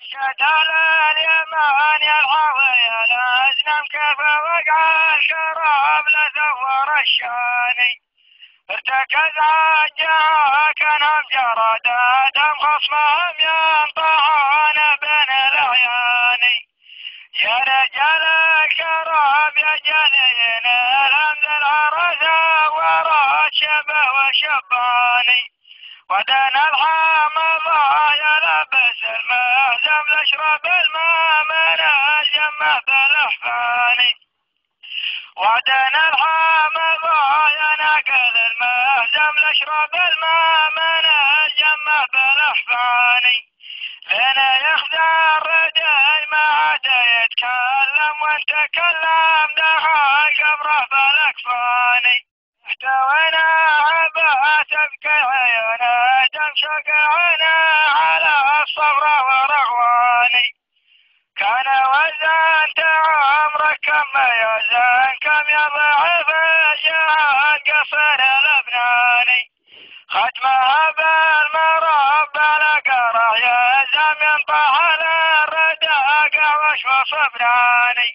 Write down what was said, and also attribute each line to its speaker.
Speaker 1: شتال اليمان يلحظي الأزنم كيف وقع الشراب لثور الشاني ارتكز عجها كانهم جراداتهم خصمهم ينطحون بين الأعياني يا رجال الشراب يا جليل الهمز العرسة ورا الشبه وشباني ودنا الحامض يلبس المهزم لاشرب الماء من الجمة بالاحفاني ودنا الحامض يناكل المهزم لاشرب الماء من الجمة بالاحفاني لنا يخدع الردي ما عاد يتكلم وان تكلم دخل قبره بالاكفاني احتوينا عباء تبكي عيونه تمشق عينه على الصبر ورغواني كان وزن عمرك كم يزن كم يضعف جهاد قصر لبناني ختمها بالمرب لقرا يزم ينطح الردى قوش وصبراني